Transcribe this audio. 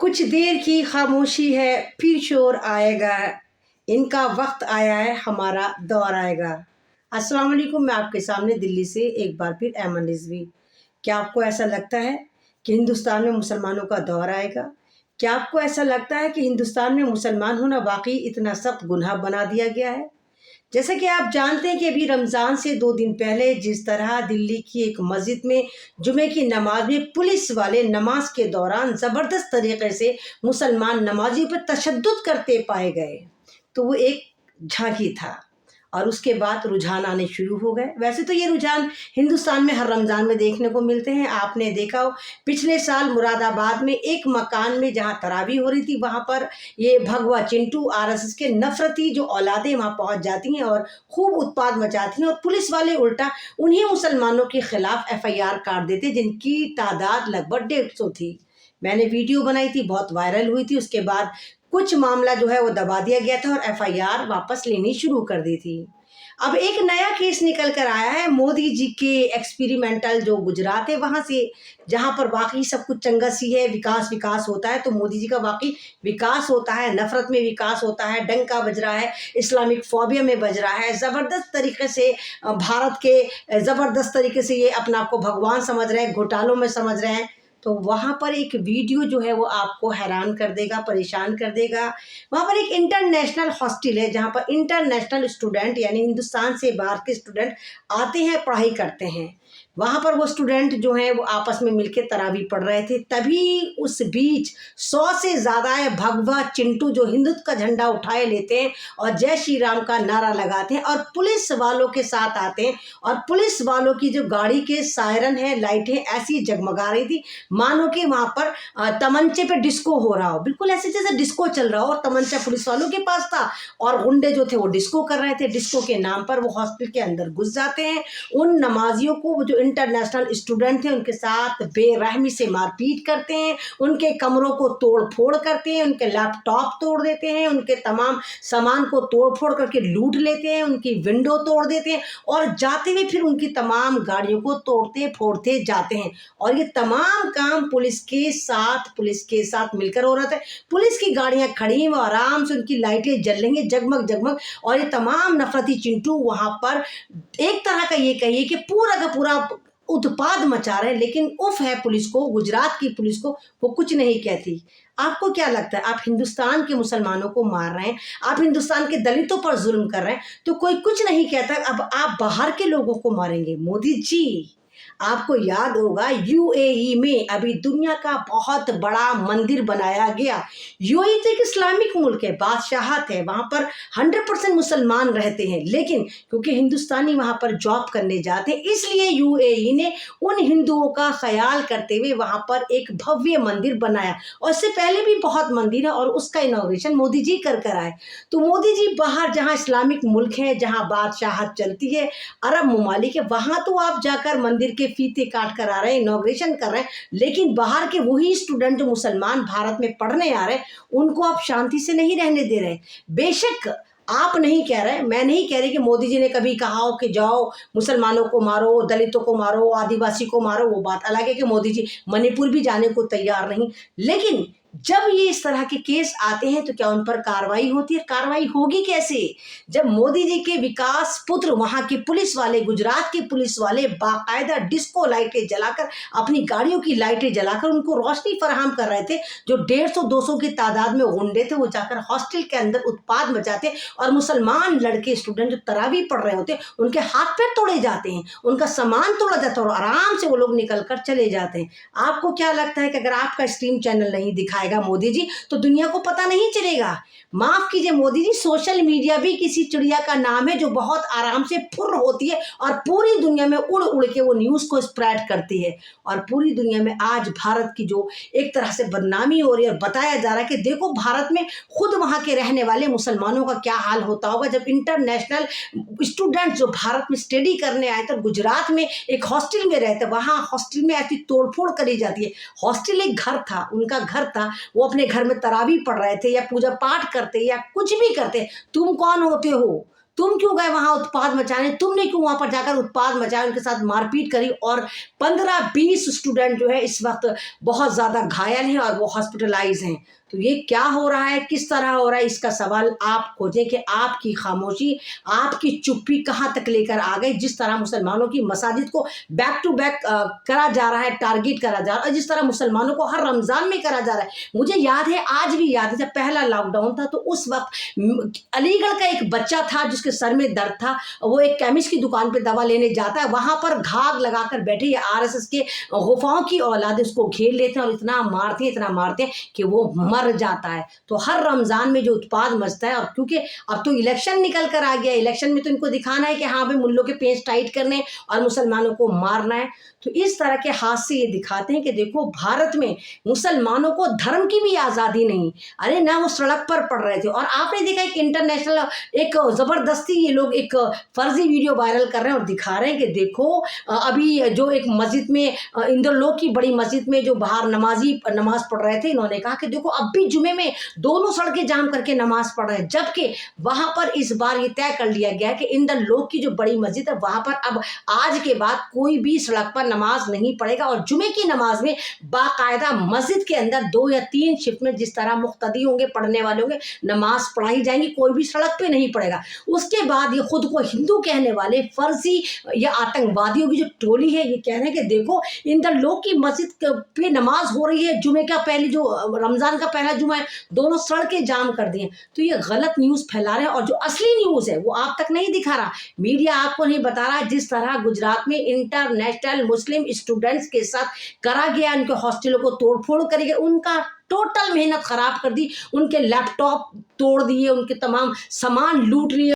कुछ देर की खामोशी है, फिर शोर आएगा। इनका वक्त आया है, हमारा दौर आएगा। अस्सलाम वालेकुम, मैं आपके सामने दिल्ली से एक बार फिर ऐमन रिजवी। क्या आपको ऐसा लगता है कि हिंदुस्तान में मुसलमानों का दौर आएगा? क्या आपको ऐसा लगता है कि हिंदुस्तान में मुसलमान होना वाकई इतना सख्त गुनाह बना दिया गया है? जैसे कि आप जानते हैं कि अभी रमज़ान से 2 दिन पहले जिस तरह दिल्ली की एक मस्जिद में जुमे की नमाज में पुलिस वाले नमाज के दौरान ज़बरदस्त तरीके से मुसलमान नमाजियों पर तशद्दुद करते पाए गए, तो वो एक झांकी था और उसके बाद रुझान आने शुरू हो गए। वैसे तो ये रुझान हिंदुस्तान में हर रमज़ान में देखने को मिलते हैं। आपने देखा हो पिछले साल मुरादाबाद में एक मकान में जहाँ तरावी हो रही थी, वहाँ पर ये भगवा चिंटू आरएसएस के नफरती जो औलादें वहाँ पहुँच जाती हैं और खूब उत्पात मचाती हैं, और पुलिस वाले उल्टा उन्हीं मुसलमानों के खिलाफ एफआईआर काट देते जिनकी तादाद लगभग 150 थी। मैंने वीडियो बनाई थी, बहुत वायरल हुई थी। उसके बाद कुछ मामला जो है वो दबा दिया गया था और एफआईआर वापस लेनी शुरू कर दी थी। अब एक नया केस निकल कर आया है मोदी जी के एक्सपेरिमेंटल जो गुजरात है वहाँ से, जहाँ पर वाकई सब कुछ चंगसी है, विकास विकास होता है। तो मोदी जी का वाकई विकास होता है, नफरत में विकास होता है, डंका बज रहा है, इस्लामिक फोबिया में बज रहा है। ज़बरदस्त तरीके से भारत के ज़बरदस्त तरीके से ये अपना आपको भगवान समझ रहे हैं, घोटालों में समझ रहे हैं। तो वहाँ पर एक वीडियो जो है वो आपको हैरान कर देगा, परेशान कर देगा। वहाँ पर एक इंटरनेशनल हॉस्टल है जहाँ पर इंटरनेशनल स्टूडेंट यानी हिंदुस्तान से बाहर के स्टूडेंट आते हैं, पढ़ाई करते हैं। वहाँ पर वो स्टूडेंट जो हैं वो आपस में मिलके तरावी पढ़ रहे थे, तभी उस बीच 100 से ज़्यादा है भगवा चिंटू जो हिंदुत्व का झंडा उठाए लेते हैं और जय श्री राम का नारा लगाते हैं और पुलिस वालों के साथ आते हैं। और पुलिस वालों की जो गाड़ी के सायरन है, लाइटें ऐसी जगमगा रही थी मानो कि वहाँ पर तमंचे पे डिस्को हो रहा हो, बिल्कुल ऐसे जैसे डिस्को चल रहा हो। और तमंचा पुलिस वालों के पास था और गुंडे जो थे वो डिस्को कर रहे थे। डिस्को के नाम पर वो हॉस्टल के अंदर घुस जाते हैं, उन नमाजियों को, वो जो इंटरनेशनल स्टूडेंट थे उनके साथ बेरहमी से मारपीट करते हैं, उनके कमरों को तोड़ फोड़ करते हैं, उनके लैपटॉप तोड़ देते हैं, उनके तमाम सामान को तोड़ फोड़ करके लूट लेते हैं, उनकी विंडो तोड़ देते हैं और जाते हुए फिर उनकी तमाम गाड़ियों को तोड़ते फोड़ते जाते हैं। और ये तमाम काम पुलिस के साथ मिलकर हो रहा था। पुलिस की गाड़ियां खड़ी हैं, वो आराम से उनकी लाइटें जल रही हैं जगमग जगमग, और ये तमाम नफरती चिंटू वहां पर एक तरह का ये कहिए कि पूरा का पूरा उत्पाद मचा रहे हैं। लेकिन उफ है पुलिस को, गुजरात की पुलिस को, वो कुछ नहीं कहती। आपको क्या लगता है, आप हिंदुस्तान के मुसलमानों को मार रहे हैं, आप हिंदुस्तान के दलितों पर जुल्म कर रहे हैं, तो कोई कुछ नहीं कहता। अब आप बाहर के लोगों को मारेंगे। मोदी जी, आपको याद होगा यूएई में अभी दुनिया का बहुत बड़ा मंदिर बनाया गया। यूएई तो एक इस्लामिक मुल्क है, बादशाहत है, वहाँ पर 100% मुसलमान रहते हैं। लेकिन क्योंकि हिंदुस्तानी वहाँ पर जॉब करने जाते हैं, इसलिए यूएई ने उन हिंदुओं का ख्याल करते हुए वहाँ पर एक भव्य मंदिर बनाया। और इससे पहले भी बहुत मंदिर है और उसका इनॉग्रेशन मोदी जी कर आए। तो मोदी जी बाहर जहाँ इस्लामिक मुल्क है, जहाँ बादशाहत चलती है, अरब ममालिक है, वहाँ तो आप जाकर मंदिर के फीते काट कर आ रहे हैं, इनॉग्रेशन कर रहे हैं। लेकिन बाहर के वही स्टूडेंट जो मुसलमान भारत में पढ़ने आ रहे हैं, उनको आप शांति से नहीं रहने दे रहे। बेशक आप नहीं कह रहे, मैं नहीं कह रही कि मोदी जी ने कभी कहा हो कि जाओ मुसलमानों को मारो, दलितों को मारो, आदिवासी को मारो, वो बात अलग है कि मोदी जी मणिपुर भी जाने को तैयार नहीं। लेकिन जब ये इस तरह के केस आते हैं तो क्या उन पर कार्रवाई होती है? कार्रवाई होगी कैसे जब मोदी जी के विकास पुत्र वहां के पुलिस वाले, गुजरात के पुलिस वाले बाकायदा डिस्को लाइटें जलाकर, अपनी गाड़ियों की लाइटें जलाकर उनको रोशनी फराहम कर रहे थे। जो 150-200 की तादाद में गुंडे थे वो जाकर हॉस्टल के अंदर उत्पाद मचाते और मुसलमान लड़के स्टूडेंट जो तरावी पढ़ रहे होते उनके हाथ पैर तोड़े जाते हैं, उनका सामान तोड़ा जाता है और आराम से वो लोग निकल कर चले जाते हैं। आपको क्या लगता है कि अगर आपका स्ट्रीम चैनल नहीं दिखाएगा मोदी जी तो दुनिया को पता नहीं चलेगा? माफ कीजिए मोदी जी, सोशल मीडिया भी किसी चिड़िया का नाम है जो बहुत आराम से फुर्र होती है और पूरी दुनिया में उड़ उड़ के वो न्यूज़ को स्प्रेड करती है। और पूरी दुनिया में आज भारत की जो एक तरह से बदनामी हो रही है, बताया जा रहा है कि देखो भारत में खुद वहाँ के रहने वाले मुसलमानों का क्या हाल होता होगा जब इंटरनेशनल स्टूडेंट जो भारत में स्टडी करने आए थे, गुजरात में एक हॉस्टल में रहते, वहाँ हॉस्टल में ऐसी तोड़फोड़ करी जाती है। हॉस्टल एक घर था, उनका घर था, वो अपने घर में तरावी पढ़ रहे थे या पूजा पाठ करते या कुछ भी करते। तुम कौन होते हो? तुम क्यों गए वहाँ उत्पाद मचाने, तुमने क्यों वहाँ पर जाकर उत्पाद मचाया, उनके साथ मारपीट करी और 15-20 स्टूडेंट जो है इस वक्त बहुत ज़्यादा घायल हैं और वो हॉस्पिटलाइज हैं। तो ये क्या हो रहा है, किस तरह हो रहा है, इसका सवाल आप खोजें कि आपकी खामोशी, आपकी चुप्पी कहाँ तक लेकर आ गई। जिस तरह मुसलमानों की मसाजिद को बैक टू बैक करा जा रहा है, टारगेट करा जा रहा है, जिस तरह मुसलमानों को हर रमज़ान में करा जा रहा है। मुझे याद है, आज भी याद है, जब पहला लॉकडाउन था तो उस वक्त अलीगढ़ का एक बच्चा था जिसके सर में दर्द था, वो एक केमिस्ट की दुकान पर दवा लेने जाता है, वहाँ पर घाग लगाकर बैठे ये RSS के गुफाओं की औलाद उसको घेर लेते हैं और इतना मारते हैं कि वो मर जाता है। तो हर रमज़ान में जो उत्पाद मचता है, और क्योंकि अब तो इलेक्शन निकल कर आ गया, इलेक्शन में तो इनको दिखाना है कि हाँ भाई मुल्लों के पेच टाइट करने और मुसलमानों को मारना है। तो इस तरह के हाथ से ये दिखाते हैं कि देखो भारत में मुसलमानों को धर्म की भी आज़ादी नहीं। अरे ना वो सड़क पर पड़ रहे थे, और आपने देखा एक इंटरनेशनल एक ज़बरदस्ती ये लोग एक फर्जी वीडियो वायरल कर रहे हैं और दिखा रहे हैं कि देखो अभी जो एक मस्जिद में इंद्रलोक की बड़ी मस्जिद में जो बाहर नमाजी नमाज पढ़ रहे थे, इन्होंने कहा कि देखो अब भी जुमे में दोनों सड़कें जाम करके नमाज पढ़ रहे हैं, जबकि वहां पर इस बार ये तय कर लिया गया कि इंद्रलोक की जो बड़ी मस्जिद है वहां पर अब आज के बाद कोई भी सड़क पर नमाज नहीं पढ़ेगा, और जुमे की नमाज में बाकायदा मस्जिद के अंदर 2 या 3 शिफ्ट में जिस तरह मुक्तदी होंगे, पढ़ने वाले होंगे, नमाज पढ़ाई जाएंगी, कोई भी सड़क पे नहीं पड़ेगा। उसके बाद ये खुद को हिंदू कहने वाले फर्जी या आतंकवादियों की जो टोली है, ये कह रहे हैं कि देखो इंद्रलोक की मस्जिद पे नमाज हो रही है, जुमे का पहले जो रमजान का पहला जुमा है, दोनों सड़कें जाम कर दी हैं। तो ये गलत न्यूज़ फैला रहे हैं, और जो असली न्यूज़ है वो आप तक नहीं दिखा रहा, मीडिया आपको नहीं बता रहा। जिस तरह गुजरात में इंटरनेशनल मुस्लिम स्टूडेंट्स के साथ करा गया, उनके हॉस्टलों को तोड़फोड़ करी गई, उनका टोटल मेहनत खराब कर दी, उनके लैपटॉप तोड़ दिए, उनके तमाम सामान लूट लिए।